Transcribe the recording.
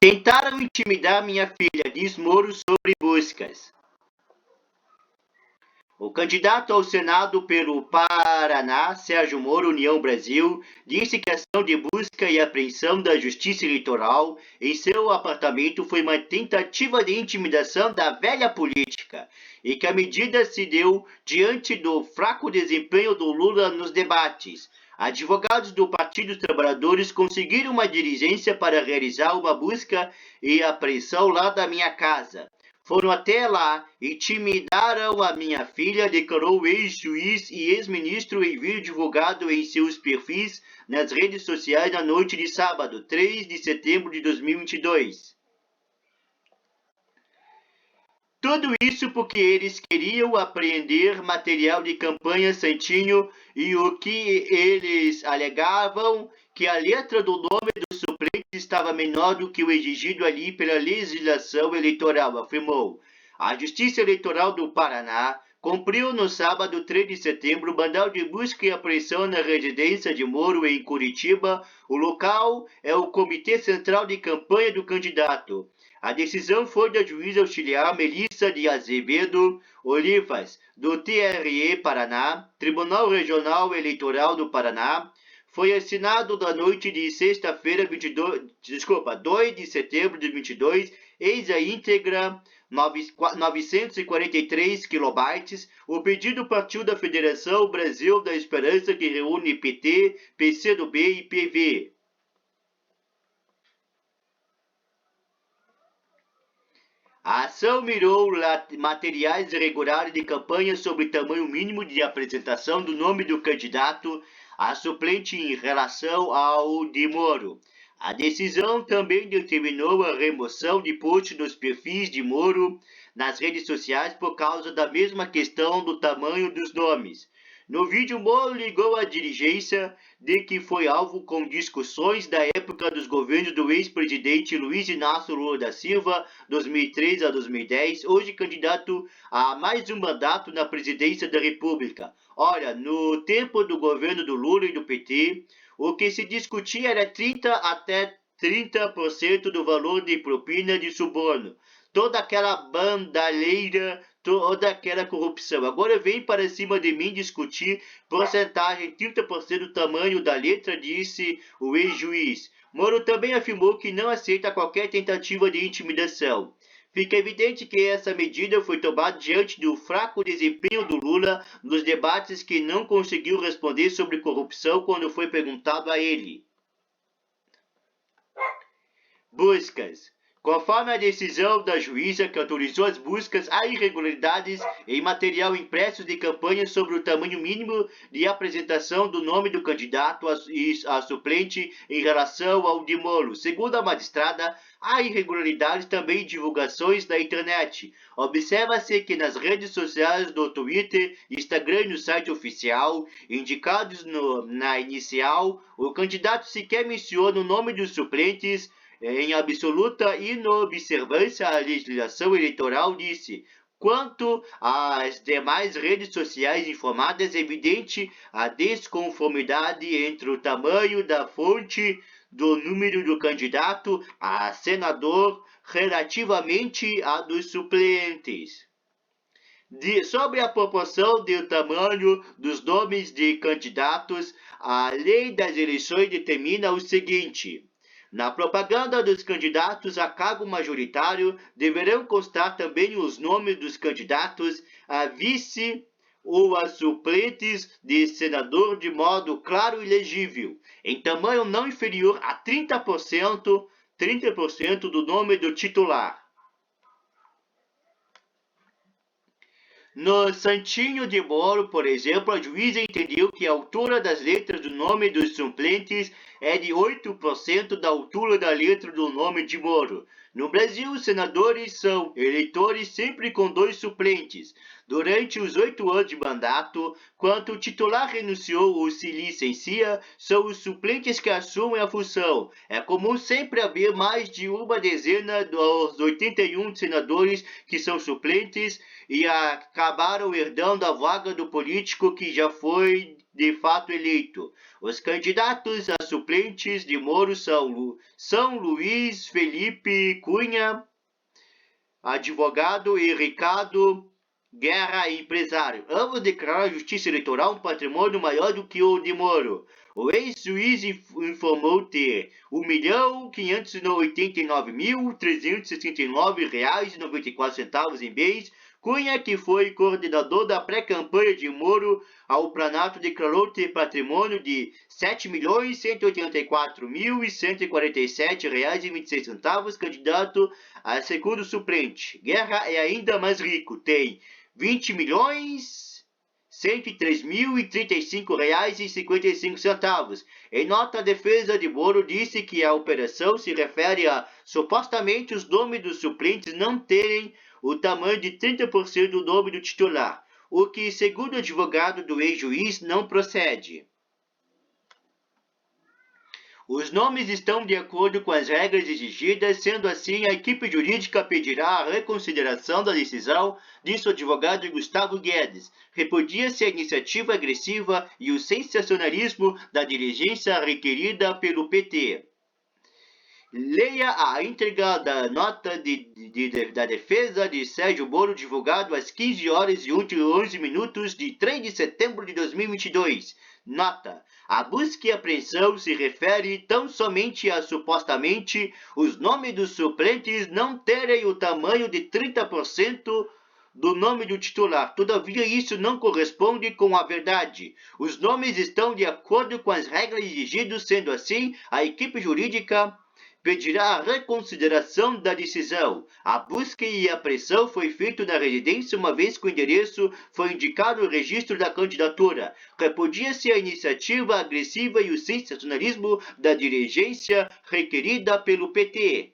Tentaram intimidar minha filha, diz Moro sobre buscas. O candidato ao Senado pelo Paraná, Sérgio Moro, União Brasil, disse que a ação de busca e apreensão da Justiça Eleitoral em seu apartamento foi uma tentativa de intimidação da velha política e que a medida se deu diante do fraco desempenho do Lula nos debates. Advogados do Partido dos Trabalhadores conseguiram uma diligência para realizar uma busca e apreensão lá da minha casa. Foram até lá, intimidaram a minha filha, declarou o ex-juiz e ex-ministro em vídeo divulgado em seus perfis nas redes sociais na noite de sábado, 3 de setembro de 2022. Tudo isso porque eles queriam apreender material de campanha Santinho e o que eles alegavam que a letra do nome do suplente estava menor do que o exigido ali pela legislação eleitoral, afirmou. A Justiça Eleitoral do Paraná cumpriu no sábado 3 de setembro mandado de busca e apreensão na residência de Moro em Curitiba. O local é o Comitê Central de Campanha do candidato. A decisão foi da juíza auxiliar Melissa de Azevedo Olivas, do TRE Paraná, Tribunal Regional Eleitoral do Paraná. Foi assinado na noite de sexta-feira, 2 de setembro de 2022, eis a íntegra 943 kilobytes. O pedido partiu da Federação Brasil da Esperança, que reúne PT, PCdoB e PV. A ação mirou materiais irregulares de campanha sobre tamanho mínimo de apresentação do nome do candidato a suplente em relação ao de Moro. A decisão também determinou a remoção de posts dos perfis de Moro nas redes sociais por causa da mesma questão do tamanho dos nomes. No vídeo, Moro ligou a diligência de que foi alvo com discussões da época dos governos do ex-presidente Luiz Inácio Lula da Silva, 2003 a 2010, hoje candidato a mais um mandato na presidência da República. Olha, no tempo do governo do Lula e do PT, o que se discutia era 30% até 30% do valor de propina de suborno. Toda aquela bandalheira, toda aquela corrupção. Agora vem para cima de mim discutir porcentagem, 30% do tamanho da letra, disse o ex-juiz. Moro também afirmou que não aceita qualquer tentativa de intimidação. Fica evidente que essa medida foi tomada diante do fraco desempenho do Lula nos debates, que não conseguiu responder sobre corrupção quando foi perguntado a ele. Buscas. Conforme a decisão da juíza que autorizou as buscas, há irregularidades em material impresso de campanha sobre o tamanho mínimo de apresentação do nome do candidato a suplente em relação ao de Moro. Segundo a magistrada, há irregularidades também em divulgações da internet. Observa-se que nas redes sociais do Twitter, Instagram e no site oficial, indicados na inicial, o candidato sequer menciona o nome dos suplentes. Em absoluta inobservância à legislação eleitoral, disse. Quanto às demais redes sociais informadas, é evidente a desconformidade entre o tamanho da fonte do número do candidato a senador relativamente à dos suplentes. Sobre a proporção do tamanho dos nomes de candidatos, a lei das eleições determina o seguinte: na propaganda dos candidatos a cargo majoritário, deverão constar também os nomes dos candidatos a vice ou a suplentes de senador de modo claro e legível, em tamanho não inferior a 30% do nome do titular. No Santinho de Moro, por exemplo, a juíza entendeu que a altura das letras do nome dos suplentes é de 8% da altura da letra do nome de Moro. No Brasil, os senadores são eleitores sempre com 2 suplentes. Durante os 8 anos de mandato, quando o titular renunciou ou se licencia, são os suplentes que assumem a função. É comum sempre haver mais de uma dezena dos 81 senadores que são suplentes e acabaram herdando a vaga do político que já foi de fato eleito. Os candidatos a suplentes de Moro são Luiz Felipe Cunha, advogado, e Ricardo Guerra, empresário. Ambos declararam à Justiça Eleitoral um patrimônio maior do que o de Moro. O ex-juiz informou ter R$ 1.589.369,94 em bens. Cunha, que foi coordenador da pré-campanha de Moro ao Planalto, declarou ter patrimônio de R$ 7.184.147,26, candidato a segundo suplente. Guerra é ainda mais rico, tem R$ 20.103.035,55. Em nota, a defesa de Moro disse que a operação se refere a supostamente os nomes dos suplentes não terem o tamanho de 30% do nome do titular, o que, segundo o advogado do ex-juiz, não procede. Os nomes estão de acordo com as regras exigidas, sendo assim, a equipe jurídica pedirá a reconsideração da decisão, disse o advogado Gustavo Guedes. Repudia-se a iniciativa agressiva e o sensacionalismo da diligência requerida pelo PT. Leia a íntegra da nota da defesa de Sérgio Moro, divulgado às 15 horas e 11 minutos de 3 de setembro de 2022. Nota: a busca e apreensão se refere tão somente a supostamente os nomes dos suplentes não terem o tamanho de 30% do nome do titular. Todavia, isso não corresponde com a verdade. Os nomes estão de acordo com as regras exigidas, sendo assim, a equipe jurídica pedirá a reconsideração da decisão. A busca e a apreensão foi feita na residência, uma vez que o endereço foi indicado no registro da candidatura. Repudia-se a iniciativa agressiva e o sensacionalismo da dirigência requerida pelo PT.